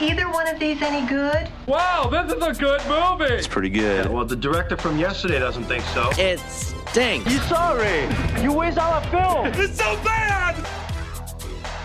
either one of these any good? Wow, this is a good movie. It's pretty good. Yeah, well, the director from yesterday doesn't think so. It stinks. You sorry? You waste our film. It's so bad!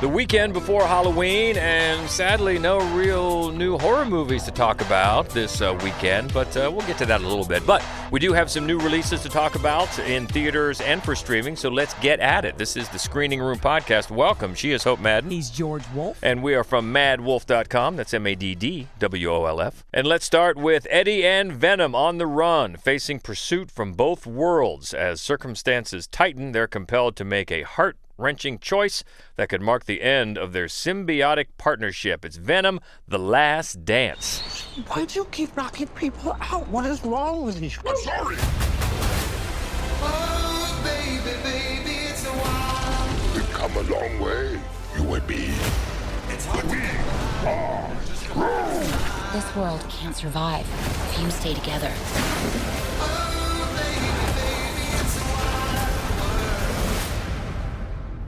The weekend before Halloween, and sadly, no real new horror movies to talk about this weekend, but we'll get to that in a little bit. But we do have some new releases to talk about in theaters and for streaming, so let's get at it. This is the Screening Room Podcast. Welcome. She is Hope Madden. He's George Wolf. And we are from maddwolf.com. That's MADDWOLF. And let's start with Eddie and Venom on the run, facing pursuit from both worlds. As circumstances tighten, they're compelled to make a heart-wrenching choice that could mark the end of their symbiotic partnership. It's Venom, The Last Dance. Why do you keep knocking people out? What is wrong with you? I'm sorry. Oh, baby, baby, it's a while. We've come a long way, you and me. But we are strong. This world can't survive if you stay together.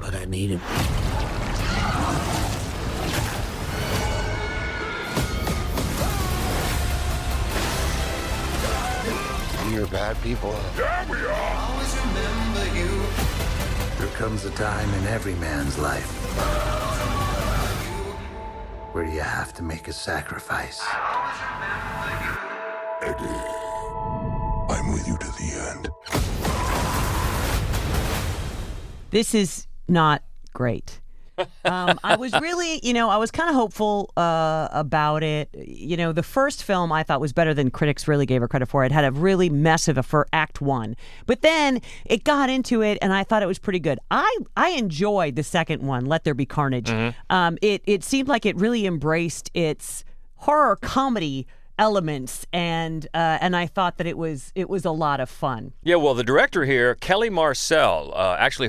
But I need him. We are bad people. Yeah, we are. Always remember you. There comes a time in every man's life where you have to make a sacrifice. Eddie, I'm with you to the end. This is not great. I was really, I was kind of hopeful about it. The first film I thought was better than critics really gave her credit for. It had a really massive for Act 1. But then it got into it, and I thought it was pretty good. I enjoyed the second one, Let There Be Carnage. Mm-hmm. It seemed like it really embraced its horror comedy elements, and I thought that it was a lot of fun. Yeah, well, the director here, Kelly Marcel, actually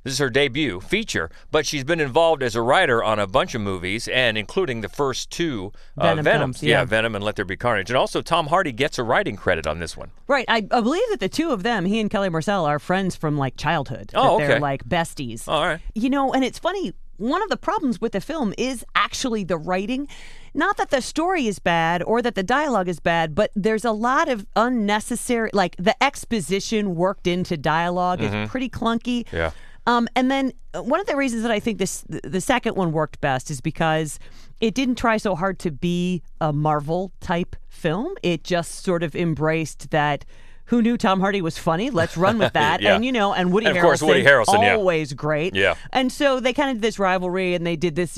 this is her debut feature, but she's been involved as a writer on a bunch of movies, and including the first two Venom films, yeah. Venom and Let There Be Carnage. And also Tom Hardy gets a writing credit on this one. Right. I believe that the two of them, he and Kelly Marcel, are friends from childhood. Oh, that okay. They're like besties. All right. And it's funny, one of the problems with the film is actually the writing. Not that the story is bad or that the dialogue is bad, but there's a lot of unnecessary, the exposition worked into dialogue is pretty clunky. Yeah. And then one of the reasons that I think the second one worked best is because it didn't try so hard to be a Marvel type film. It just sort of embraced that. Who knew Tom Hardy was funny? Let's run with that. Yeah. And Woody and of course, Harrelson, Woody Harrelson, always great. Yeah. And so they kind of did this rivalry, and they did this,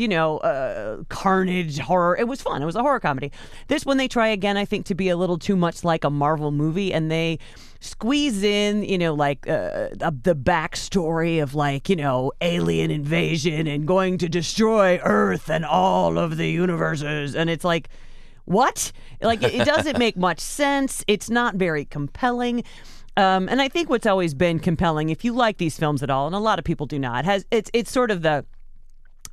carnage horror. It was fun. It was a horror comedy. This one they try again, I think, to be a little too much like a Marvel movie, and they squeeze in, the backstory of alien invasion and going to destroy Earth and all of the universes, and it's like, what? It doesn't make much sense. It's not very compelling. And I think what's always been compelling, if you like these films at all, and a lot of people do not, it's sort of the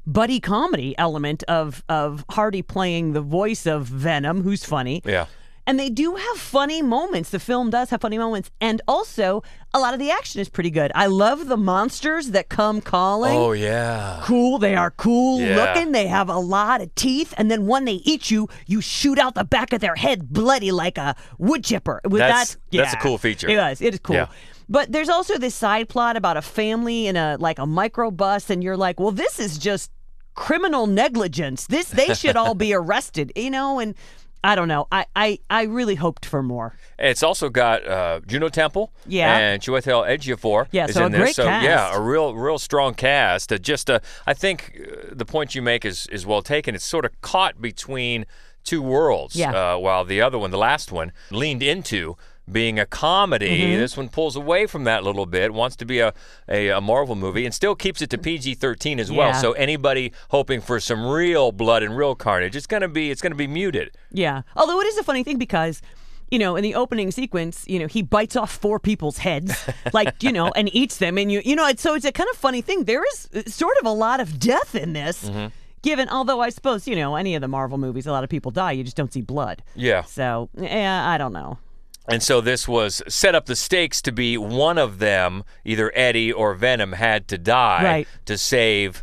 buddy comedy element of Hardy playing the voice of Venom, who's funny. Yeah. And they do have funny moments. The film does have funny moments. And also, a lot of the action is pretty good. I love the monsters that come calling. Oh, yeah. Cool. They are cool Yeah. looking. They have a lot of teeth. And then when they eat you, you shoot out the back of their head bloody like a wood chipper. That's a cool feature. It is cool. Yeah. But there's also this side plot about a family in a microbus. And you're like, well, this is just criminal negligence. They should all be arrested, and I don't know. I really hoped for more. It's also got Juno Temple, and Chiwetel Ejiofor is so in a there. great cast. Yeah, a real strong cast. I think the point you make is well taken. It's sort of caught between two worlds. Yeah. While the other one, the last one, leaned into being a comedy. Mm-hmm. This one pulls away from that a little bit, wants to be a Marvel movie, and still keeps it to PG-13 as well. Yeah. So anybody hoping for some real blood and real carnage, it's gonna be muted. Yeah. Although it is a funny thing because, in the opening sequence, he bites off 4 people's heads, and eats them. And so it's a kind of funny thing. There is sort of a lot of death in this. Mm-hmm. Given, although I suppose, any of the Marvel movies, a lot of people die. You just don't see blood. Yeah. So, I don't know. And so this was set up the stakes to be one of them, either Eddie or Venom, had to die right. to save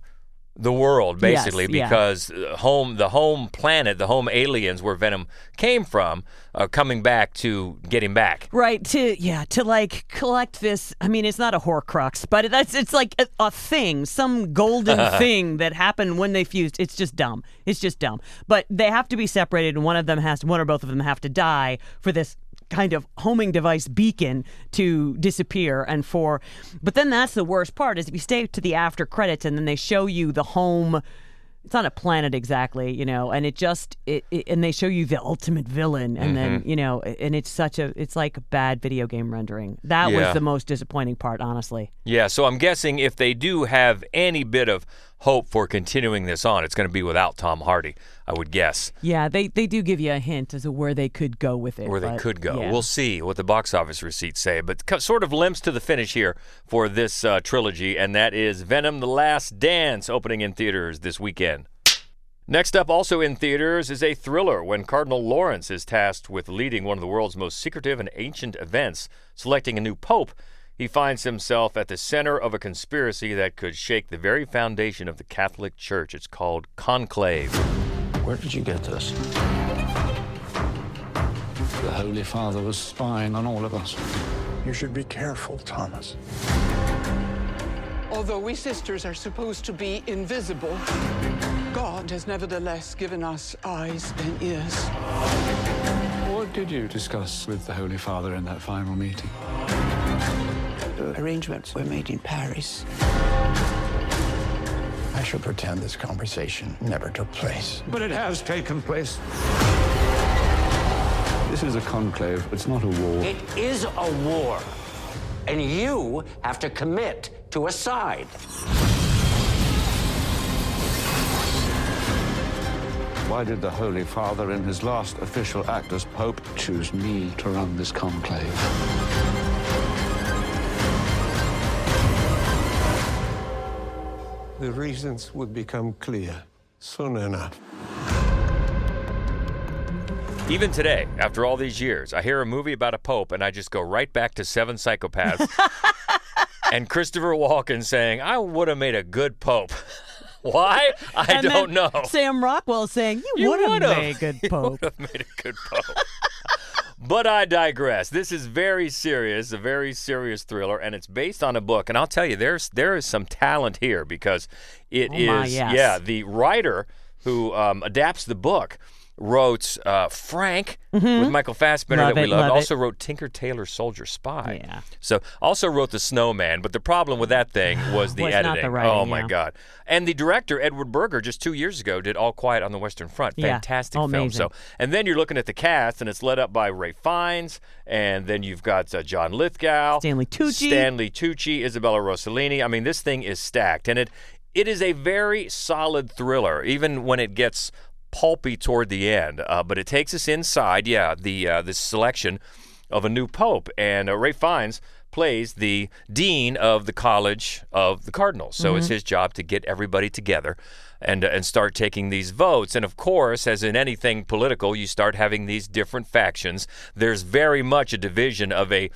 the world, basically, Yes, yeah. because the home planet, the home aliens where Venom came from, are coming back to get him back. Right, to like collect this. I mean, it's not a Horcrux, but it's like a thing, some golden thing that happened when they fused. It's just dumb. It's just dumb. But they have to be separated, and one or both of them have to die for this kind of homing device beacon to disappear. But then that's the worst part, is if you stay to the after credits and then they show you the home. It's not a planet exactly, and and they show you the ultimate villain, and then, and it's like a bad video game rendering. That was the most disappointing part, honestly. Yeah, so I'm guessing if they do have any bit of hope for continuing this on, it's going to be without Tom Hardy, I would guess. Yeah, they do give you a hint as to where they could go with it. They could go. Yeah. We'll see what the box office receipts say. But sort of limps to the finish here for this trilogy, and that is Venom: The Last Dance, opening in theaters this weekend. Next up, also in theaters, is a thriller when Cardinal Lawrence is tasked with leading one of the world's most secretive and ancient events, selecting a new pope. He finds himself at the center of a conspiracy that could shake the very foundation of the Catholic Church. It's called Conclave. Where did you get this? The Holy Father was spying on all of us. You should be careful, Thomas. Although we sisters are supposed to be invisible, God has nevertheless given us eyes and ears. What did you discuss with the Holy Father in that final meeting? The arrangements were made in Paris. I shall pretend this conversation never took place. But it has taken place. This is a conclave. It's not a war. It is a war. And you have to commit to a side. Why did the Holy Father, in his last official act as Pope, choose me to run this conclave? The reasons would become clear soon enough. Even today, after all these years, I hear a movie about a pope, and I just go right back to Seven Psychopaths and Christopher Walken saying, I would have made a good pope. Why? I don't know. Sam Rockwell saying, you would have made a good pope. You would have made a good pope. But I digress. This is very serious, a very serious thriller, and it's based on a book. And I'll tell you, there is some talent here, because the writer who adapts the book wrote Frank with Michael Fassbender that we love. Also wrote Tinker Tailor Soldier Spy. Yeah. So also wrote The Snowman, but the problem with that thing was the editing. Not the writing, oh my God. And the director, Edward Berger, just 2 years ago did All Quiet on the Western Front. Fantastic film. Amazing. So, and then you're looking at the cast, and it's led up by Ray Fiennes, and then you've got John Lithgow, Stanley Tucci, Isabella Rossellini. I mean, this thing is stacked, and it is a very solid thriller, even when it gets pulpy toward the end, but it takes us inside, the selection of a new pope, and Ray Fiennes plays the dean of the College of the Cardinals, so it's his job to get everybody together and start taking these votes, and of course, as in anything political, you start having these different factions. There's very much a division of a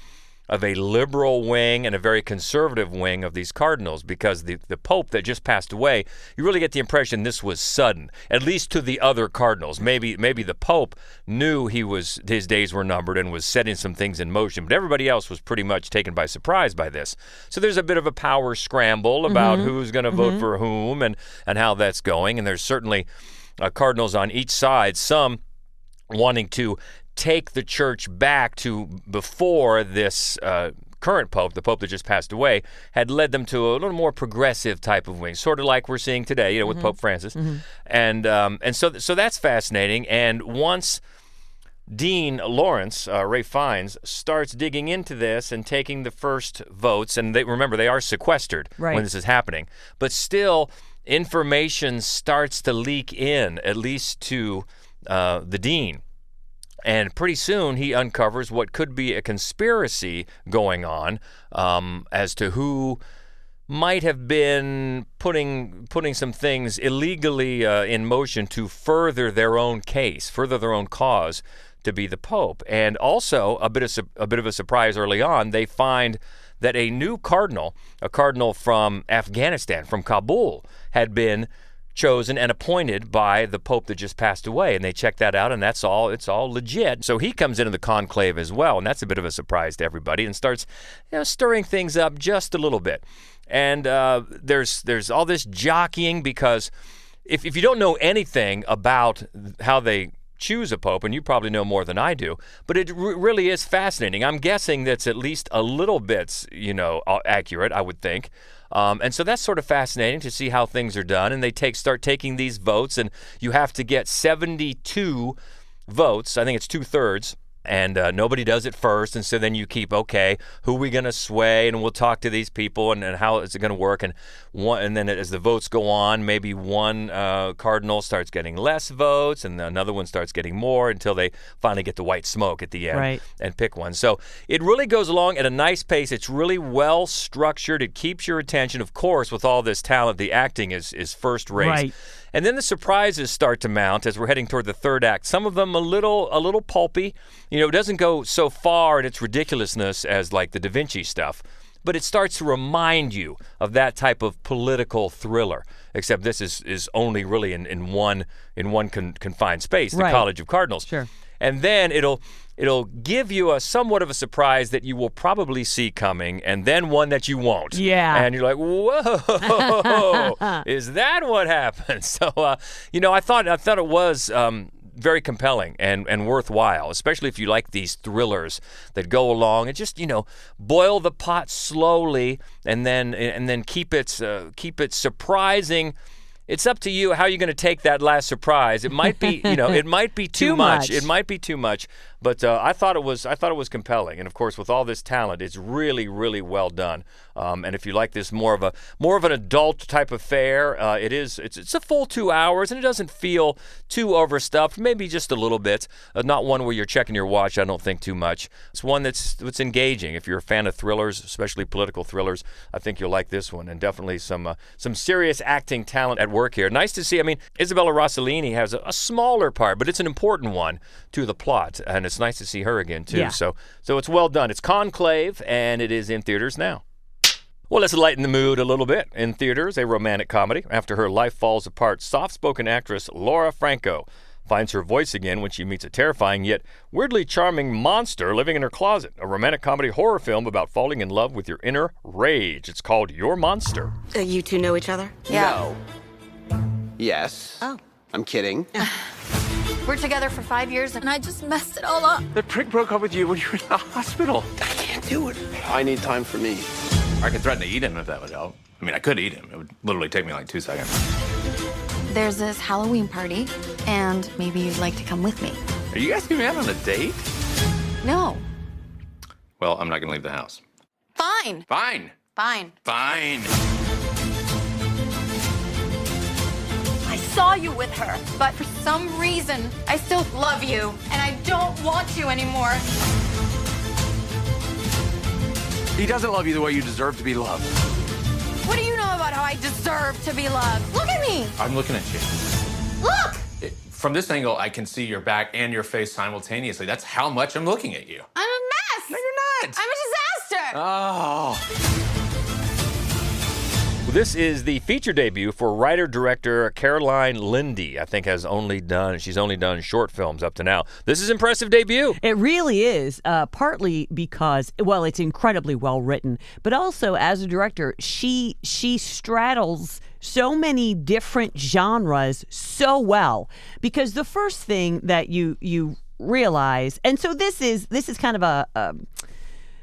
liberal wing and a very conservative wing of these cardinals, because the Pope that just passed away, you really get the impression this was sudden, at least to the other cardinals. Maybe the Pope knew his days were numbered and was setting some things in motion, but everybody else was pretty much taken by surprise by this. So there's a bit of a power scramble about who's going to vote for whom and how that's going, and there's certainly cardinals on each side, some wanting to take the church back to before this current pope, the pope that just passed away, had led them to a little more progressive type of wing, sort of like we're seeing today, with Pope Francis. And so that's fascinating. And once Dean Lawrence, Ray Fiennes, starts digging into this and taking the first votes, and they are sequestered when this is happening, but still information starts to leak in, at least to the dean. And pretty soon he uncovers what could be a conspiracy going on as to who might have been putting some things illegally in motion to further their own case, further their own cause to be the Pope. And also a bit of a surprise early on, they find that a new cardinal, a cardinal from Afghanistan, from Kabul, had been chosen and appointed by the Pope that just passed away. And they checked that out, and it's all legit. So he comes into the conclave as well, and that's a bit of a surprise to everybody, and starts stirring things up just a little bit. And there's all this jockeying, because if you don't know anything about how they choose a pope, and you probably know more than I do, but it really is fascinating. I'm guessing that's at least a little bit, accurate, I would think. And so that's sort of fascinating to see how things are done. And they start taking these votes, and you have to get 72 votes. I think it's 2/3. And nobody does it first, and so then you keep, okay, who are we going to sway, and we'll talk to these people, and how is it going to work, and then as the votes go on, maybe one cardinal starts getting less votes, and another one starts getting more, until they finally get the white smoke at the end and pick one. So it really goes along at a nice pace. It's really well structured. It keeps your attention. Of course, with all this talent, the acting is first rate. Right. And then the surprises start to mount as we're heading toward the third act. Some of them a little pulpy. It doesn't go so far in its ridiculousness as like the Da Vinci stuff, but it starts to remind you of that type of political thriller. Except this is only really in one confined space, the College of Cardinals. Sure. And then it'll give you a somewhat of a surprise that you will probably see coming, and then one that you won't. Yeah. And you're like, whoa, is that what happened? So, I thought it was very compelling and worthwhile, especially if you like these thrillers that go along and just boil the pot slowly, and then keep it surprising. It's up to you how you're going to take that last surprise. It might be, it might be too much. It might be too much, but I thought it was compelling. And of course, with all this talent, it's really, really well done. And if you like this more of an adult type of fare, it's a full 2 hours, and it doesn't feel too overstuffed. Maybe just a little bit. Not one where you're checking your watch. I don't think too much. It's one that's engaging. If you're a fan of thrillers, especially political thrillers, I think you'll like this one. And definitely some serious acting talent at work here. Nice to see. I mean, Isabella Rossellini has a smaller part, but it's an important one to the plot, and it's nice to see her again too. Yeah. So it's well done. It's Conclave, and it is in theaters now. Well, let's lighten the mood a little bit. In theaters, a romantic comedy. After her life falls apart, soft-spoken actress Laura Franco finds her voice again when she meets a terrifying yet weirdly charming monster living in her closet. A romantic comedy horror film about falling in love with your inner rage. It's called Your Monster. You two know each other? Yeah. No. Yes. Oh. I'm kidding. We're together for 5 years, and I just messed it all up. The prick broke up with you when you were in the hospital. I can't do it. I need time for me. I could threaten to eat him if that would help. I mean, I could eat him. It would literally take me like 2 seconds. There's this Halloween party, and maybe you'd like to come with me. Are you asking me out on a date? No. Well, I'm not going to leave the house. Fine. Fine. Fine. Fine. I saw you with her, but for some reason, I still love you, and I don't want you anymore. He doesn't love you the way you deserve to be loved. What do you know about how I deserve to be loved? Look at me! I'm looking at you. Look! From this angle, I can see your back and your face simultaneously. That's how much I'm looking at you. I'm a mess! No, you're not! I'm a disaster! Oh. Well, this is the feature debut for writer-director Caroline Lindy. I think she's only done short films up to now. This is an impressive debut. It really is, partly because, well, it's incredibly well written, but also as a director, she straddles so many different genres so well. Because the first thing that you realize, and so this is kind of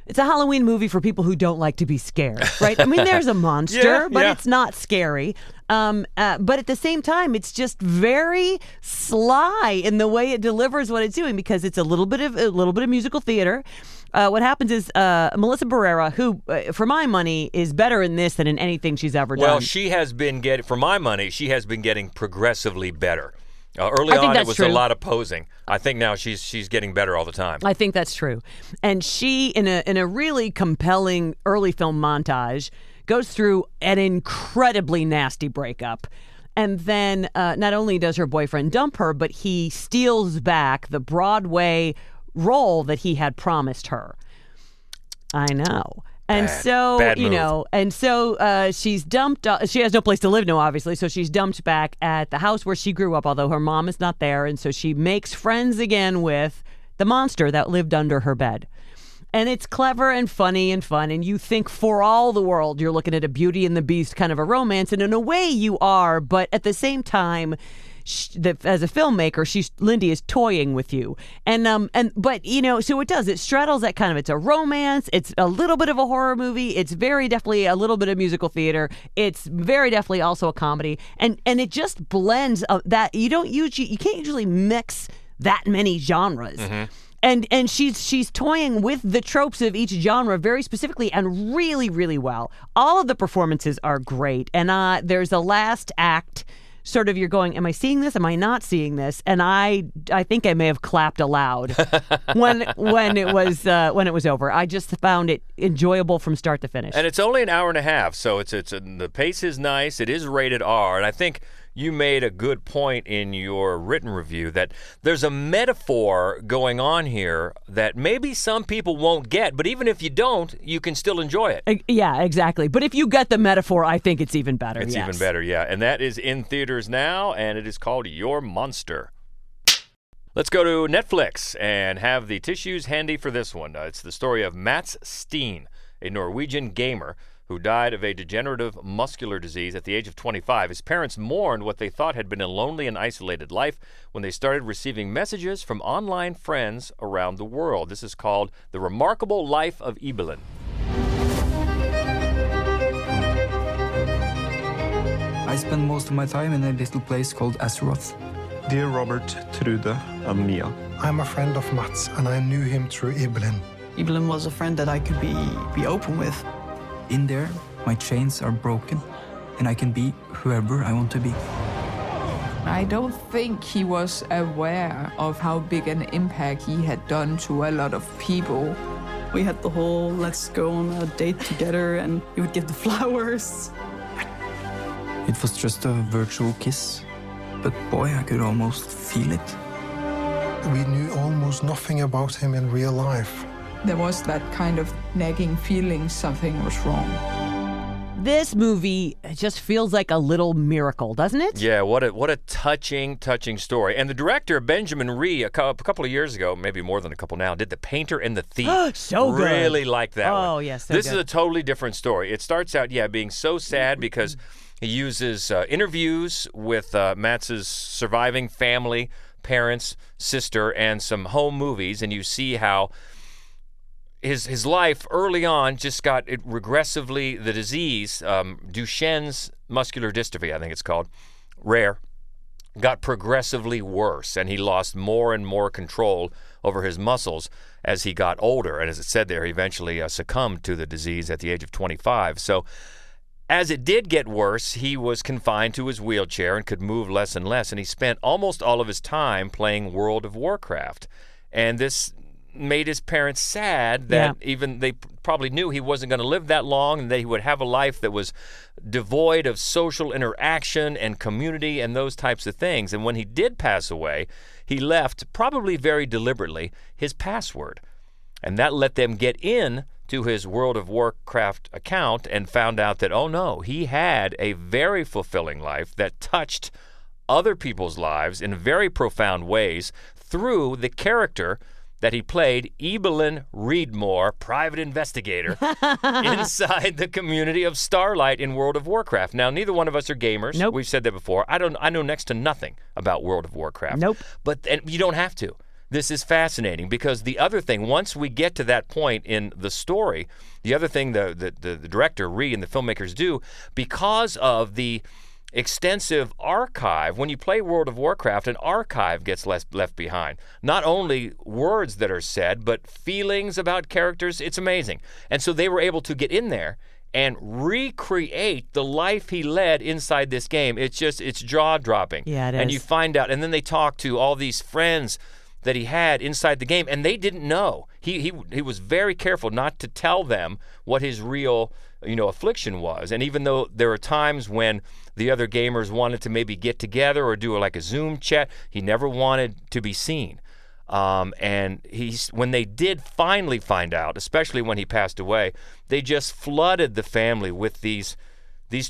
it's a Halloween movie for people who don't like to be scared, right? I mean, there's a monster, but it's not scary. But at the same time, it's just very sly in the way it delivers what it's doing, because it's a little bit of musical theater. What happens is Melissa Barrera, who, for my money, is better in this than in anything she's ever done. Well, she has been getting progressively better. Early on, it was a lot of posing. I think now she's getting better all the time. I think that's true. And she, in a really compelling early film montage, goes through an incredibly nasty breakup. And then not only does her boyfriend dump her, but he steals back the Broadway role that he had promised her. I know. And so, bad you move. know, and so she's dumped. She has no place to live now, obviously. So she's dumped back at the house where she grew up, although her mom is not there. And so she makes friends again with the monster that lived under her bed. And it's clever and funny and fun. And you think for all the world, you're looking at a Beauty and the Beast kind of a romance. And in a way you are. But at the same time, as a filmmaker, Lindy is toying with you, but you know, so it straddles that kind of. It's a romance. It's a little bit of a horror movie. It's very definitely a little bit of musical theater. It's very definitely also a comedy, and it just blends that you can't usually mix that many genres. Mm-hmm. And she's toying with the tropes of each genre very specifically and really, really well. All of the performances are great, and there's a last act. Sort of, you're going, am I seeing this? Am I not seeing this? And I think I may have clapped aloud when it was over. I just found it enjoyable from start to finish. And it's only an hour and a half, so the pace is nice. It is rated R, and I think you made a good point in your written review that there's a metaphor going on here that maybe some people won't get, but even if you don't, you can still enjoy it. Yeah, exactly. But if you get the metaphor, I think it's even better. It's even better, yeah. And that is in theaters now, and it is called Your Monster. Let's go to Netflix and have the tissues handy for this one. It's the story of Mats Steen, a Norwegian gamer who died of a degenerative muscular disease at the age of 25. His parents mourned what they thought had been a lonely and isolated life when they started receiving messages from online friends around the world. This is called The Remarkable Life of Ibelin. I spend most of my time in a little place called Azeroth. Dear Robert, Trude, and Mia. I'm a friend of Mats, and I knew him through Ibelin. Ibelin was a friend that I could be open with. In there, my chains are broken, and I can be whoever I want to be. I don't think he was aware of how big an impact he had done to a lot of people. We had the whole let's go on a date together, and he would give the flowers. It was just a virtual kiss, but boy, I could almost feel it. We knew almost nothing about him in real life. There was that kind of nagging feeling something was wrong. This movie just feels like a little miracle, doesn't it? Yeah, what a touching story. And the director, Benjamin Ree, a couple of years ago, maybe more than a couple now, did The Painter and the Thief. So good. Really liked that one. Oh, yes, so This good. is a totally different story. It starts out, being so sad because he uses interviews with Mats's surviving family, parents, sister, and some home movies, and you see how his life early on just got regressively, the disease, Duchenne's muscular dystrophy, I think it's called, rare, got progressively worse, and he lost more and more control over his muscles as he got older. And as it said there, he eventually succumbed to the disease at the age of 25. So as it did get worse, he was confined to his wheelchair and could move less and less, and he spent almost all of his time playing World of Warcraft. And this made his parents sad that even they probably knew he wasn't going to live that long and that he would have a life that was devoid of social interaction and community and those types of things. And when he did pass away, he left, probably very deliberately, his password. And that let them get in to his World of Warcraft account and found out that, oh no, he had a very fulfilling life that touched other people's lives in very profound ways through the character that he played, Ibelin Reedmore, private investigator, inside the community of Starlight in World of Warcraft. Now, neither one of us are gamers. Nope. We've said that before. I know next to nothing about World of Warcraft. Nope. And you don't have to. This is fascinating because the other thing, once we get to that point in the story, the other thing the director, Ree, and the filmmakers do, because of the extensive archive, when you play World of Warcraft, an archive gets left behind. Not only words that are said, but feelings about characters. It's amazing. And so they were able to get in there and recreate the life he led inside this game. It's jaw-dropping. Yeah, it is. And you find out, and then they talk to all these friends that he had inside the game, and they didn't know. He was very careful not to tell them what his real affliction was. And even though there are times when the other gamers wanted to maybe get together or do like a Zoom chat, he never wanted to be seen. And when they did finally find out, especially when he passed away, they just flooded the family with these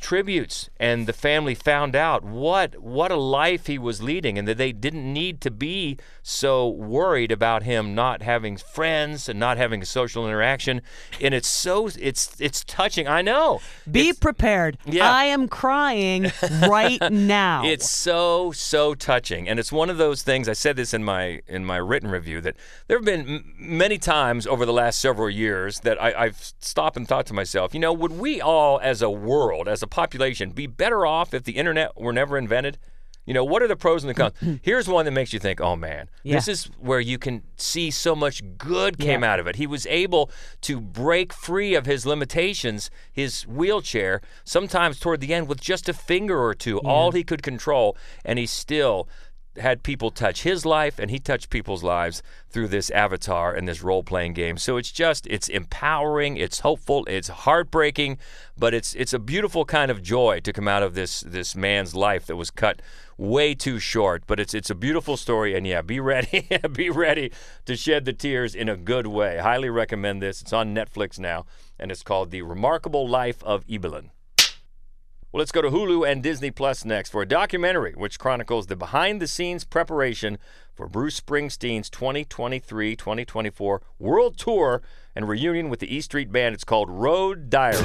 tributes, and the family found out what a life he was leading, and that they didn't need to be so worried about him not having friends and not having a social interaction. And it's touching. I know. Be prepared. Yeah. I am crying right now. It's so touching, and it's one of those things. I said this in my written review, that there have been many times over the last several years that I've stopped and thought to myself, would we all as a world, as a population, be better off if the internet were never invented? What are the pros and the cons? Here's one that makes you think, oh man, this is where you can see so much good came out of it. He was able to break free of his limitations, his wheelchair, sometimes toward the end with just a finger or two, all he could control, and he still had people touch his life, and he touched people's lives through this avatar and this role-playing game. So it's empowering, it's hopeful, it's heartbreaking, but it's a beautiful kind of joy to come out of this man's life that was cut way too short. But it's a beautiful story, and be ready, be ready to shed the tears in a good way. Highly recommend this. It's on Netflix now, and it's called The Remarkable Life of Ibelin. Well, let's go to Hulu and Disney Plus next for a documentary which chronicles the behind-the-scenes preparation for Bruce Springsteen's 2023-2024 World Tour and reunion with the E Street Band. It's called Road Diary.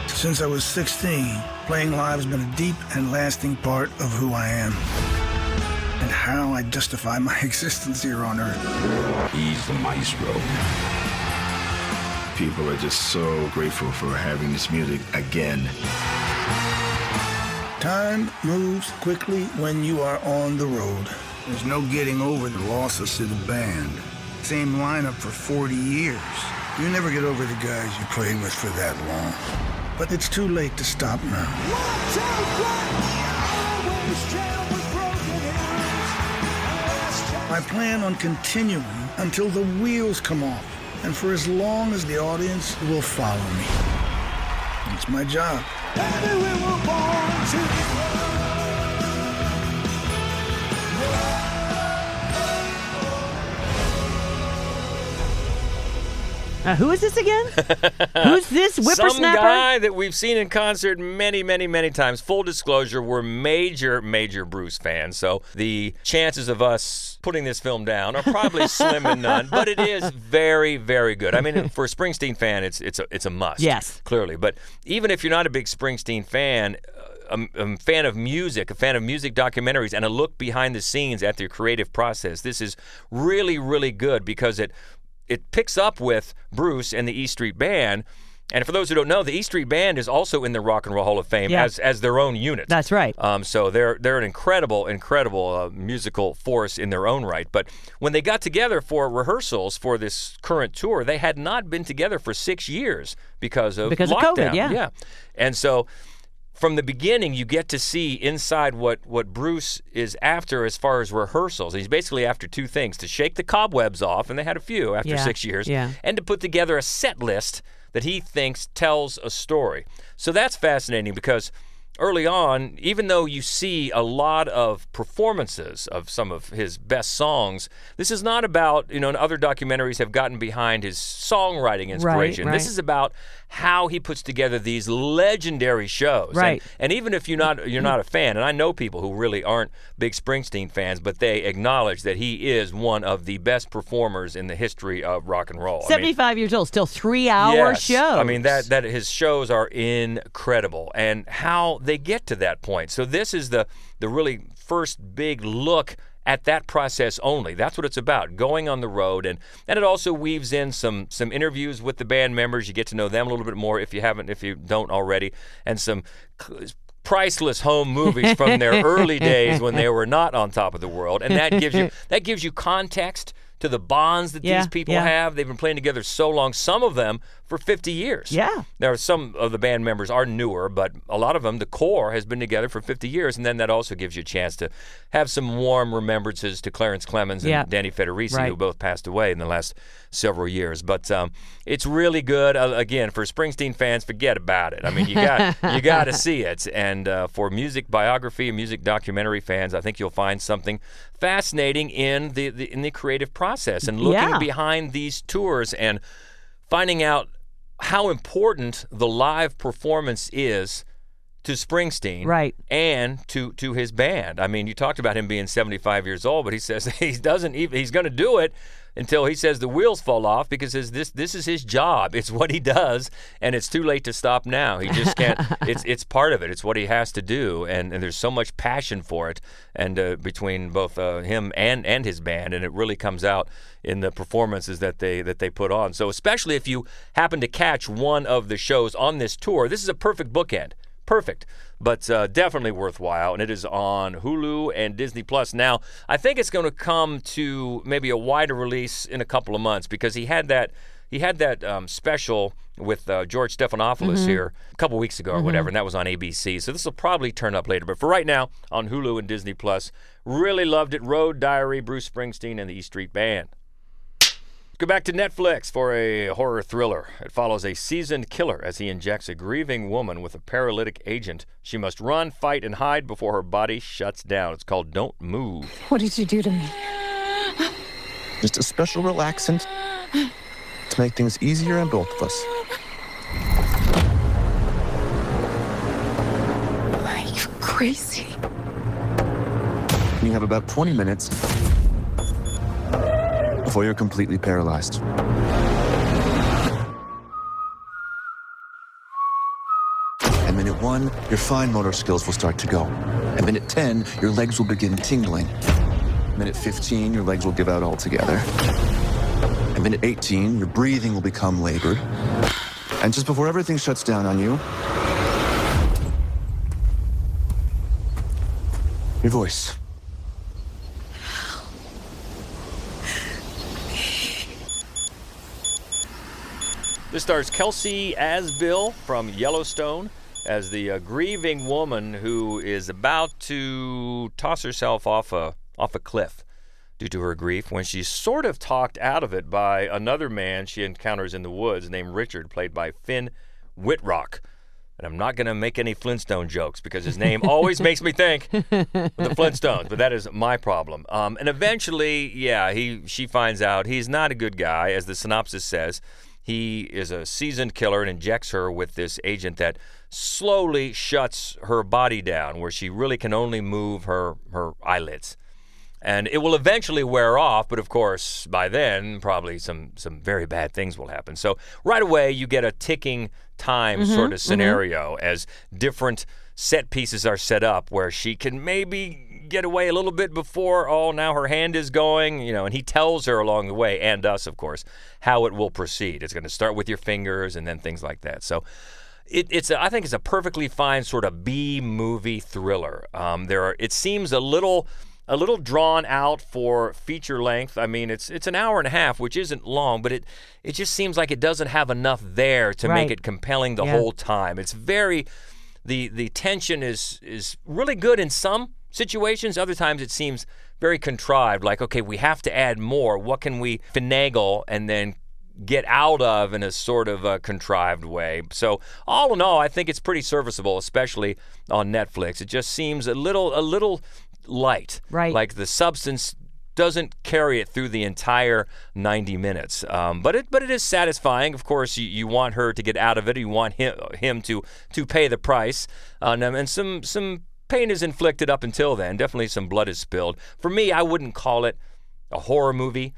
Since I was 16, playing live has been a deep and lasting part of who I am, and how I justify my existence here on Earth. He's the maestro. People are just so grateful for having this music again. Time moves quickly when you are on the road. There's no getting over the losses to the band. Same lineup for 40 years. You never get over the guys you played with for that long. But it's too late to stop now. I plan on continuing until the wheels come off, and for as long as the audience will follow me. It's my job. Baby, we were born to who is this again? Who's this whippersnapper? Some guy that we've seen in concert many, many, many times. Full disclosure, we're major Bruce fans, so the chances of us putting this film down are probably slim and none, but it is very, very good. I mean, for a Springsteen fan, it's a must. Yes. Clearly. But even if you're not a big Springsteen fan, a fan of music, documentaries, and a look behind the scenes at their creative process, this is really, really good because it picks up with Bruce and the E Street Band. And for those who don't know, the E Street Band is also in the Rock and Roll Hall of Fame as their own unit. That's right. So they're an incredible musical force in their own right. But when they got together for rehearsals for this current tour, they had not been together for 6 years because of lockdown. Of COVID, yeah. And so from the beginning, you get to see inside what Bruce is after as far as rehearsals. He's basically after two things: to shake the cobwebs off, and they had a few after 6 years, and to put together a set list that he thinks tells a story. So that's fascinating because early on, even though you see a lot of performances of some of his best songs, this is not about, and other documentaries have gotten behind his songwriting inspiration. Right. This is about how he puts together these legendary shows. Right. And even if you're not a fan, and I know people who really aren't big Springsteen fans, but they acknowledge that he is one of the best performers in the history of rock and roll. 75 years old, still 3-hour shows. I mean, that his shows are incredible, and how they get to that point. So this is the really first big look at that process only. That's what it's about, going on the road. And it also weaves in some interviews with the band members. You get to know them a little bit more if you don't already, and some priceless home movies from their early days when they were not on top of the world. And that gives you context to to the bonds that these people have. They've been playing together so long, some of them for 50 years. Yeah. There are some of the band members are newer, but a lot of them, the core, has been together for 50 years, and then that also gives you a chance to have some warm remembrances to Clarence Clemens and Danny Federici, who both passed away in the last several years. But it's really good. Again, for Springsteen fans, forget about it. I mean, you got to see it. And for music biography and music documentary fans, I think you'll find something fascinating in the creative process and looking behind these tours and finding out how important the live performance is to Springsteen, and to his band. I mean, you talked about him being 75 years old, but he says he's going to do it until he says the wheels fall off, because this is his job. It's what he does, and it's too late to stop now. He just can't. It's part of it. It's what he has to do, and there's so much passion for it, and between both him and his band, and it really comes out in the performances that they put on. So especially if you happen to catch one of the shows on this tour, this is a perfect bookend. Perfect, but definitely worthwhile, and it is on Hulu and Disney Plus. Now, I think it's going to come to maybe a wider release in a couple of months, because he had that special with George Stephanopoulos here a couple weeks ago or whatever, and that was on ABC. So this will probably turn up later, but for right now, on Hulu and Disney Plus, really loved it. Road Diary, Bruce Springsteen and the E Street Band. Go back to Netflix for a horror thriller. It follows a seasoned killer as he injects a grieving woman with a paralytic agent. She must run, fight, and hide before her body shuts down. It's called Don't Move. What did you do to me? Just a special relaxant to make things easier on both of us. Are you crazy? You have about 20 minutes before you're completely paralyzed. At minute 1, your fine motor skills will start to go. At minute 10, your legs will begin tingling. Minute 15, your legs will give out altogether. At minute 18, your breathing will become labored. And just before everything shuts down on you, your voice. This stars Kelsey Asbill from Yellowstone as the grieving woman who is about to toss herself off a cliff due to her grief, when she's sort of talked out of it by another man she encounters in the woods named Richard, played by Finn Wittrock. And I'm not going to make any Flintstone jokes because his name always makes me think of the Flintstones, but that is my problem. And eventually, she finds out he's not a good guy, as the synopsis says. He is a seasoned killer and injects her with this agent that slowly shuts her body down, where she really can only move her eyelids. And it will eventually wear off, but of course, by then, probably some very bad things will happen. So right away, you get a ticking time sort of scenario as different set pieces are set up where she can maybe get away a little bit before, now her hand is going, and he tells her along the way, and us, of course, how it will proceed. It's going to start with your fingers and then things like that. So I think it's a perfectly fine sort of B-movie thriller. It seems a little drawn out for feature length. I mean, it's an hour and a half, which isn't long, but it just seems like it doesn't have enough there to make it compelling the whole time. It's very, the tension is really good in some situations. Other times it seems very contrived, like, okay, we have to add more. What can we finagle and then get out of in a sort of a contrived way? So all in all, I think it's pretty serviceable, especially on Netflix. It just seems a little light. Right. Like the substance doesn't carry it through the entire 90 minutes. But it is satisfying. Of course, you want her to get out of it. You want him to pay the price. And some pain is inflicted up until then. Definitely some blood is spilled. For me, I wouldn't call it a horror movie.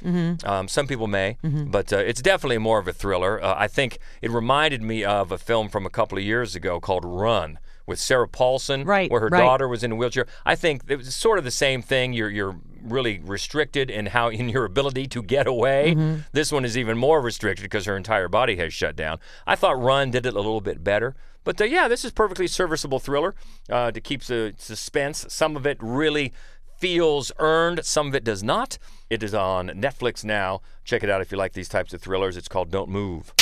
Some people may, but it's definitely more of a thriller. I think it reminded me of a film from a couple of years ago called Run, with Sarah Paulson, where her daughter was in a wheelchair. I think it was sort of the same thing. You're really restricted in your ability to get away. This one is even more restricted because her entire body has shut down. I thought Run did it a little bit better. But this is perfectly serviceable thriller to keep the suspense. Some of it really feels earned, some of it does not. It is on Netflix now. Check it out if you like these types of thrillers. It's called Don't Move.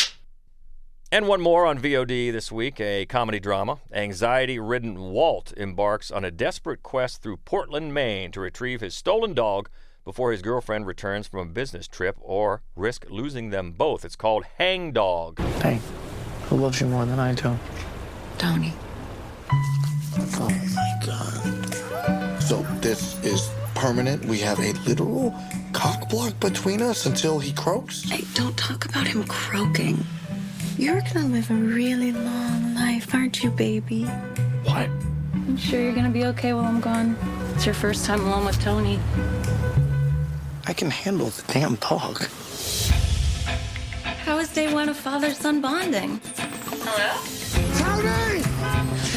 And one more on VOD this week, a comedy drama. Anxiety-ridden Walt embarks on a desperate quest through Portland, Maine to retrieve his stolen dog before his girlfriend returns from a business trip or risk losing them both. It's called Hangdog. Hey, who loves you more than I do? Tony. Oh my God. So this is permanent? We have a literal cock block between us until he croaks? Hey, don't talk about him croaking. You're gonna live a really long life, aren't you, baby? What? I'm sure you're gonna be okay while I'm gone. It's your first time alone with Tony. I can handle the damn dog. How is day one of father-son bonding? Hello? Tony!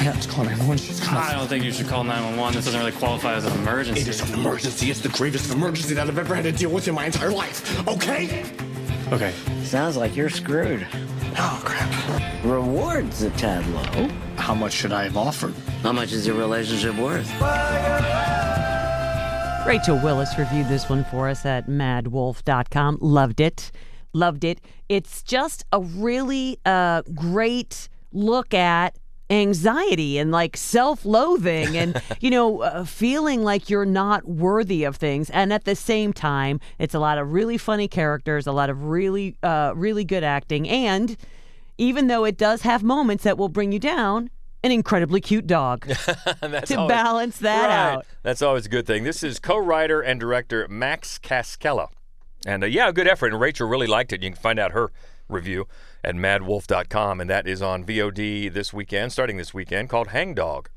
Yeah, let's call 911. She's coming. I don't think you should call 911. This doesn't really qualify as an emergency. It is an emergency. It's the gravest emergency that I've ever had to deal with in my entire life. Okay? Okay. Sounds like you're screwed. Oh, crap. Reward's a tad low. How much should I have offered? How much is your relationship worth? Rachel Willis reviewed this one for us at madwolf.com. Loved it. Loved it. It's just a really great look at anxiety and like self-loathing and, feeling like you're not worthy of things. And at the same time, it's a lot of really funny characters, a lot of really, really good acting. And even though it does have moments that will bring you down, an incredibly cute dog to balance that out. That's always a good thing. This is co-writer and director Max Cascella. And a good effort. And Rachel really liked it. You can find out her review at madwolf.com, and that is on VOD this weekend, starting this weekend, called Hangdog.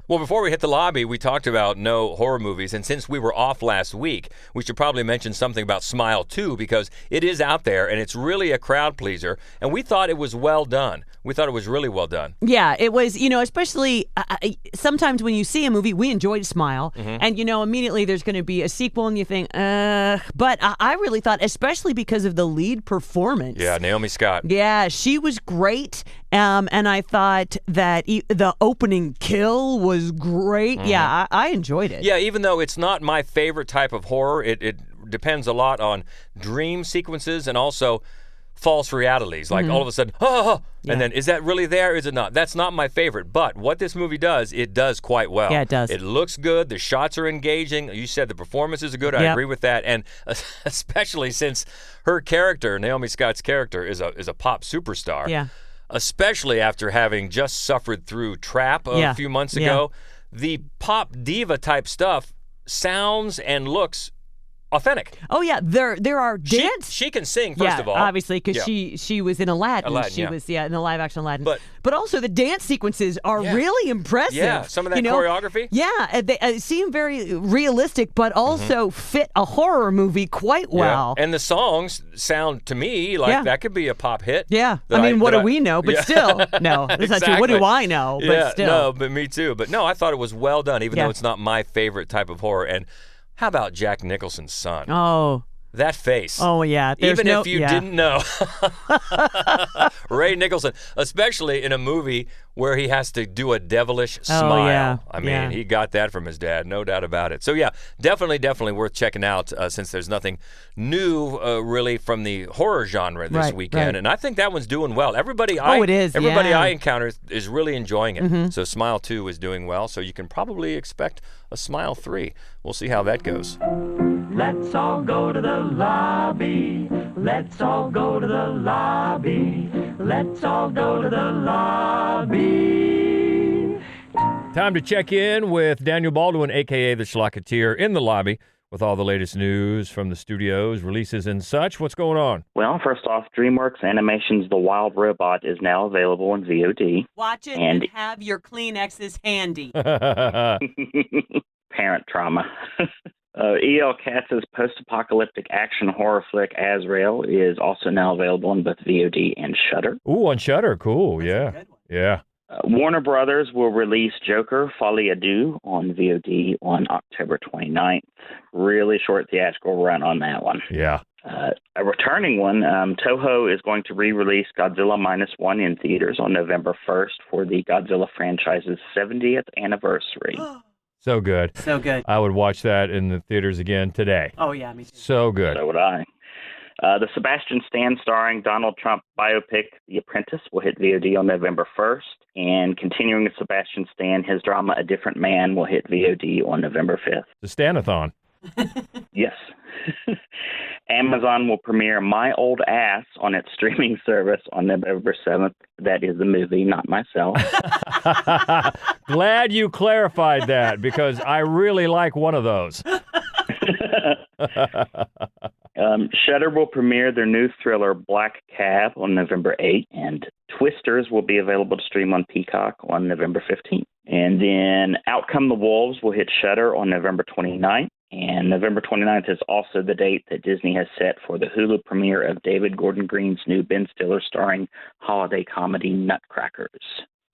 Well, before we hit the lobby, we talked about no horror movies, and since we were off last week, we should probably mention something about Smile 2, because it is out there, and it's really a crowd pleaser, and we thought it was well done. We thought it was really well done. Yeah, it was, especially sometimes when you see a movie, we enjoyed Smile, and, immediately there's going to be a sequel, and you think, but I really thought, especially because of the lead performance. Yeah, Naomi Scott. Yeah, she was great, and I thought that the opening kill was great. Yeah, I enjoyed it. Yeah, even though it's not my favorite type of horror, it depends a lot on dream sequences and also false realities. Like all of a sudden, and then is that really there? Is it not? That's not my favorite. But what this movie does, it does quite well. Yeah, it does. It looks good. The shots are engaging. You said the performances are good. I agree with that. And especially since her character, Naomi Scott's character, is a pop superstar. Yeah. Especially after having just suffered through Trap a few months ago. The pop diva type stuff sounds and looks authentic. Oh yeah, there are dance. She can sing, first of all, obviously, because she was in Aladdin. She was in the live action Aladdin. But also the dance sequences are really impressive. Yeah, some of that choreography. Yeah, they seem very realistic, but also fit a horror movie quite well. Yeah. And the songs sound to me like that could be a pop hit. Yeah, what do we know? But still, no, that's not true. What do I know? But still, no, but me too. But no, I thought it was well done, even though it's not my favorite type of horror. And how about Jack Nicholson's son? Oh. That face. Oh, yeah. Even if you didn't know. Ray Nicholson, especially in a movie where he has to do a devilish smile. Yeah. I mean, he got that from his dad, no doubt about it. So, yeah, definitely worth checking out since there's nothing new really from the horror genre this weekend. Right. And I think that one's doing well. Everybody Everybody I encounter is really enjoying it. So Smile 2 is doing well. So you can probably expect a Smile 3. We'll see how that goes. Let's all go to the lobby. Let's all go to the lobby. Let's all go to the lobby. Time to check in with Daniel Baldwin, a.k.a. the Schlocketeer, in the lobby with all the latest news from the studios, releases, and such. What's going on? Well, first off, DreamWorks Animation's The Wild Robot is now available on VOD. Watch it and have your Kleenexes handy. Parent trauma. E.L. Katz's post-apocalyptic action horror flick Azrael is also now available on both VOD and Shudder. Ooh, on Shudder. Cool. Yeah. Warner Brothers will release Joker Folie à Deux on VOD on October 29th. Really short theatrical run on that one. Yeah. A returning one, Toho is going to re-release Godzilla Minus One in theaters on November 1st for the Godzilla franchise's 70th anniversary. So good. So good. I would watch that in the theaters again today. Oh, yeah, me too. So good. So would I. The Sebastian Stan starring Donald Trump biopic, The Apprentice, will hit VOD on November 1st. And continuing with Sebastian Stan, his drama, A Different Man, will hit VOD on November 5th. The Stanathon. Yes. Amazon will premiere My Old Ass on its streaming service on November 7th. That is the movie, not myself. Glad you clarified that, because I really like one of those. Shudder will premiere their new thriller Black Cab on November 8th, and Twisters will be available to stream on Peacock on November 15th. And then Out Come the Wolves will hit Shudder on November 29th, and November 29th is also the date that Disney has set for the Hulu premiere of David Gordon Green's new Ben Stiller starring holiday comedy Nutcrackers.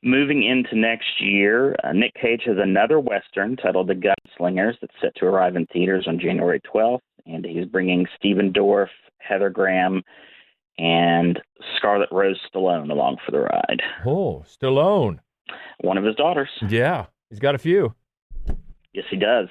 Moving into next year, Nick Cage has another Western titled The Gunslingers that's set to arrive in theaters on January 12th. And he's bringing Stephen Dorff, Heather Graham, and Scarlett Rose Stallone along for the ride. Oh, Stallone. One of his daughters. Yeah, he's got a few. Yes, he does.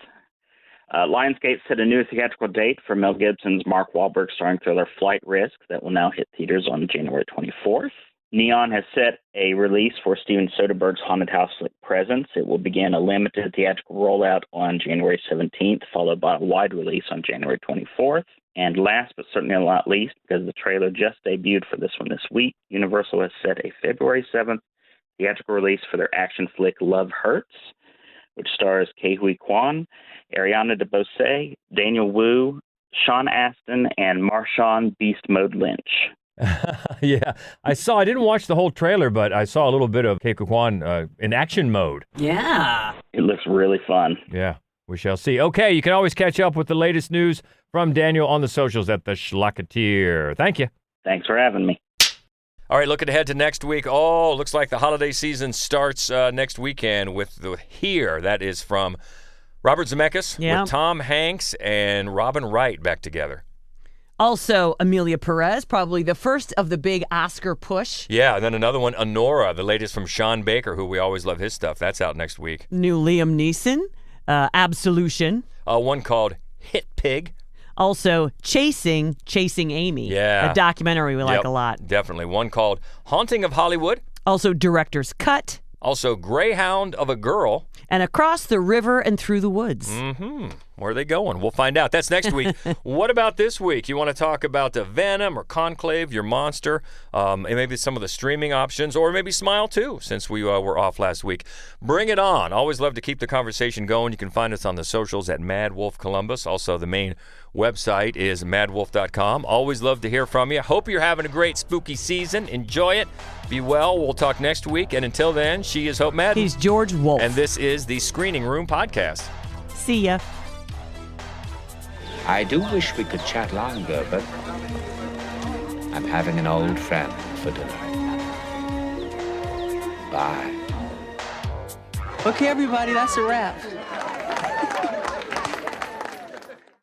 Lionsgate set a new theatrical date for Mel Gibson's Mark Wahlberg starring thriller Flight Risk that will now hit theaters on January 24th. Neon has set a release for Steven Soderbergh's Haunted House Presence. It will begin a limited theatrical rollout on January 17th, followed by a wide release on January 24th. And last but certainly not least, because the trailer just debuted for this one this week, Universal has set a February 7th theatrical release for their action flick Love Hurts, which stars Ke Huy Quan, Ariana DeBose, Daniel Wu, Sean Astin, and Marshawn Beast Mode Lynch. Yeah, I didn't watch the whole trailer, but I saw a little bit of Ke Huy Quan in action mode. Yeah. It looks really fun. Yeah, we shall see. Okay, you can always catch up with the latest news from Daniel on the socials at the Schlocketeer. Thank you. Thanks for having me. All right, looking ahead to next week. Oh, looks like the holiday season starts next weekend with the Here. That is from Robert Zemeckis with Tom Hanks and Robin Wright back together. Also, Amelia Perez, probably the first of the big Oscar push. Yeah, and then another one, Honora, the latest from Sean Baker, who we always love his stuff. That's out next week. New Liam Neeson, Absolution. One called Hit Pig. Also, Chasing Amy. Yeah. A documentary we like a lot. Definitely. One called Haunting of Hollywood. Also, Director's Cut. Also, Greyhound of a Girl. And Across the River and Through the Woods. Mm-hmm. Where are they going? We'll find out. That's next week. What about this week? You want to talk about the Venom or Conclave, your monster, and maybe some of the streaming options, or maybe Smile too, since we were off last week. Bring it on. Always love to keep the conversation going. You can find us on the socials at Mad Wolf Columbus. Also, the main website is madwolf.com. Always love to hear from you. Hope you're having a great spooky season. Enjoy it. Be well. We'll talk next week. And until then, she is Hope Madden. He's George Wolf. And this is the Screening Room Podcast. See ya. I do wish we could chat longer, but I'm having an old friend for dinner. Bye. Okay, everybody, that's a wrap.